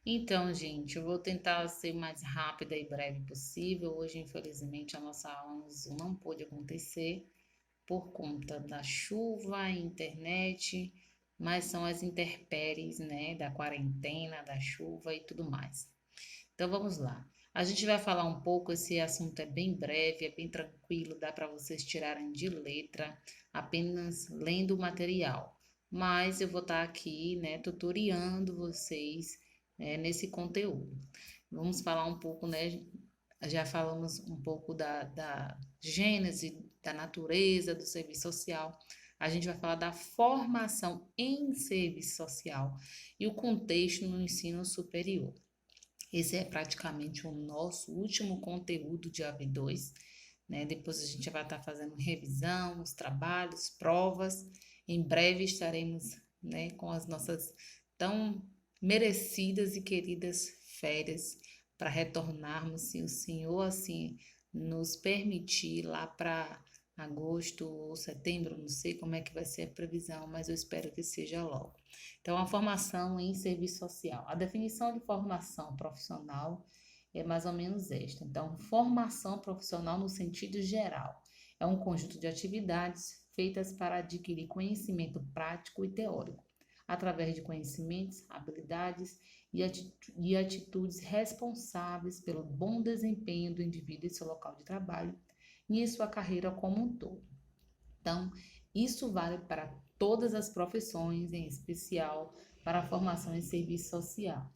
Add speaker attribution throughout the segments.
Speaker 1: Então, gente, eu vou tentar ser o mais rápida e breve possível. Hoje, infelizmente, a nossa aula no Zoom não pôde acontecer por conta da chuva, internet, mas são as intempéries, né, da quarentena, da chuva e tudo mais. Então, vamos lá. A gente vai falar um pouco, esse assunto é bem breve, é bem tranquilo, dá para vocês tirarem de letra, apenas lendo o material. Mas eu vou estar aqui, né, tutoriando vocês, nesse conteúdo. Vamos falar um pouco, né? Já falamos um pouco da gênese, da natureza do serviço social. A gente vai falar da formação em serviço social e o contexto no ensino superior. Esse é praticamente o nosso último conteúdo de AB2, né? Depois a gente vai estar fazendo revisão, os trabalhos, provas. Em breve estaremos, né, com as nossas tão merecidas e queridas férias para retornarmos, se o Senhor assim nos permitir, lá para agosto ou setembro, não sei como é que vai ser a previsão, mas eu espero que seja logo. Então, a formação em serviço social. A definição de formação profissional é mais ou menos esta. Então, formação profissional no sentido geral é um conjunto de atividades feitas para adquirir conhecimento prático e teórico, através de conhecimentos, habilidades e atitudes responsáveis pelo bom desempenho do indivíduo em seu local de trabalho e em sua carreira como um todo. Então, isso vale para todas as profissões, em especial para a formação em serviço social.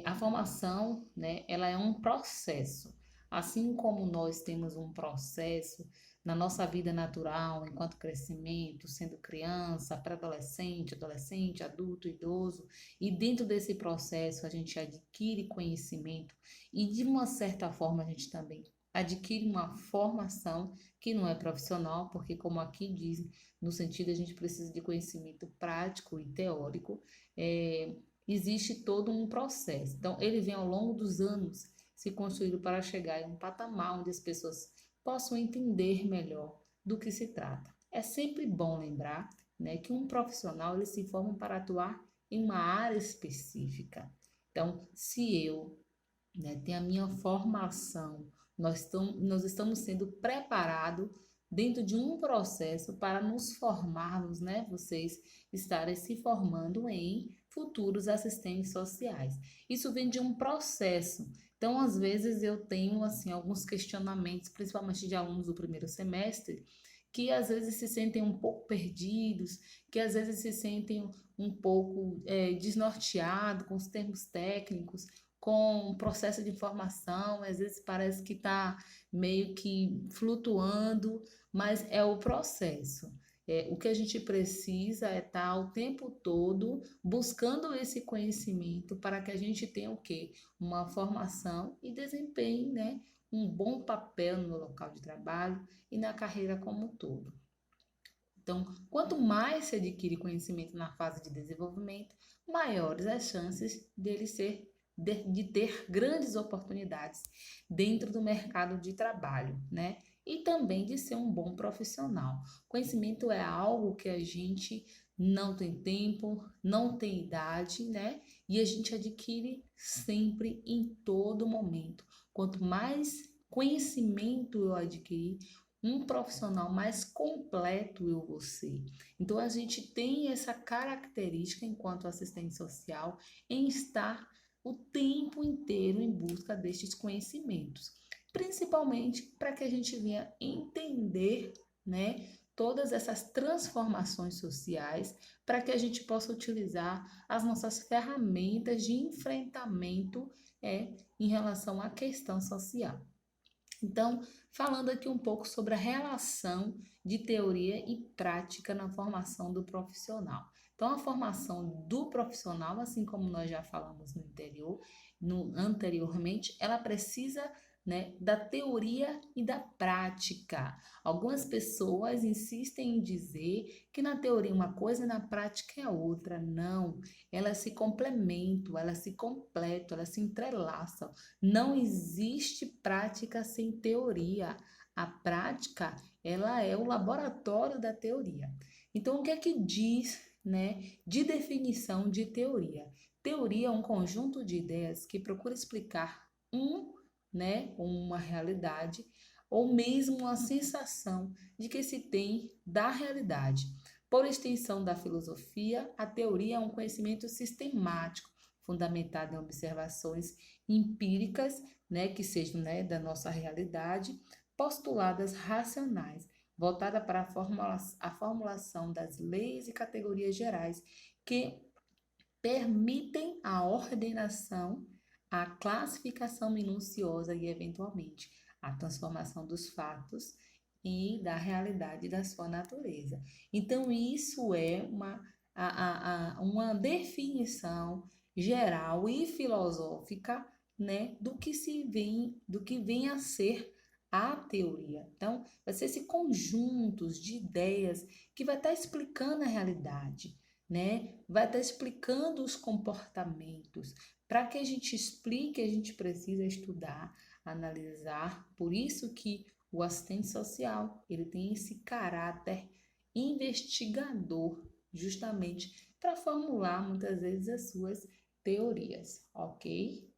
Speaker 1: A formação, né, ela é um processo. Assim como nós temos um processo na nossa vida natural, enquanto crescimento, sendo criança, pré-adolescente, adolescente, adulto, idoso, e dentro desse processo a gente adquire conhecimento e de uma certa forma a gente também adquire uma formação que não é profissional, porque como aqui diz, no sentido a gente precisa de conhecimento prático e teórico, é, existe todo um processo. Então, ele vem ao longo dos anos se construindo para chegar em um patamar onde as pessoas possam entender melhor do que se trata. É sempre bom lembrar, né, que um profissional ele se forma para atuar em uma área específica. Então, se eu, né, tenho a minha formação, nós estamos sendo preparados dentro de um processo para nos formarmos, né? Vocês estarem se formando em futuros assistentes sociais. Isso vem de um processo. Então, às vezes eu tenho assim alguns questionamentos, principalmente de alunos do primeiro semestre, que às vezes se sentem um pouco perdidos, que às vezes se sentem um pouco desnorteados com os termos técnicos, com o processo de informação, às vezes parece que está meio que flutuando, mas é o processo. O que a gente precisa é estar o tempo todo buscando esse conhecimento para que a gente tenha o quê? Uma formação e desempenhe, né, um bom papel no local de trabalho e na carreira como um todo. Então, quanto mais se adquire conhecimento na fase de desenvolvimento, maiores as chances de ter grandes oportunidades dentro do mercado de trabalho, né? E também de ser um bom profissional. Conhecimento é algo que a gente não tem tempo, não tem idade, né? E a gente adquire sempre, em todo momento. Quanto mais conhecimento eu adquirir, um profissional mais completo eu vou ser. Então, a gente tem essa característica enquanto assistente social em estar o tempo inteiro em busca destes conhecimentos, principalmente para que a gente venha entender, né, todas essas transformações sociais, para que a gente possa utilizar as nossas ferramentas de enfrentamento em relação à questão social. Então, falando aqui um pouco sobre a relação de teoria e prática na formação do profissional. Então, a formação do profissional, assim como nós já falamos anteriormente, ela precisa, né, da teoria e da prática. Algumas pessoas insistem em dizer que na teoria é uma coisa e na prática é outra. Não, elas se complementam, elas se completam, elas se entrelaçam. Não existe prática sem teoria. A prática, ela é o laboratório da teoria. Então, o que é que diz, né, de definição de teoria? Teoria é um conjunto de ideias que procura explicar uma realidade ou mesmo uma sensação de que se tem da realidade. Por extensão da filosofia, a teoria é um conhecimento sistemático, fundamentado em observações empíricas, que sejam, da nossa realidade, postuladas racionais, voltada para a formulação das leis e categorias gerais que permitem a ordenação, a classificação minuciosa e, eventualmente, a transformação dos fatos e da realidade da sua natureza. Então, isso é uma definição geral e filosófica, do que vem a ser a teoria. Então, vai ser esse conjunto de ideias que vai estar explicando a realidade, vai estar explicando os comportamentos. Para que a gente explique, a gente precisa estudar, analisar. Por isso que o assistente social, ele tem esse caráter investigador, justamente para formular muitas vezes as suas teorias, ok?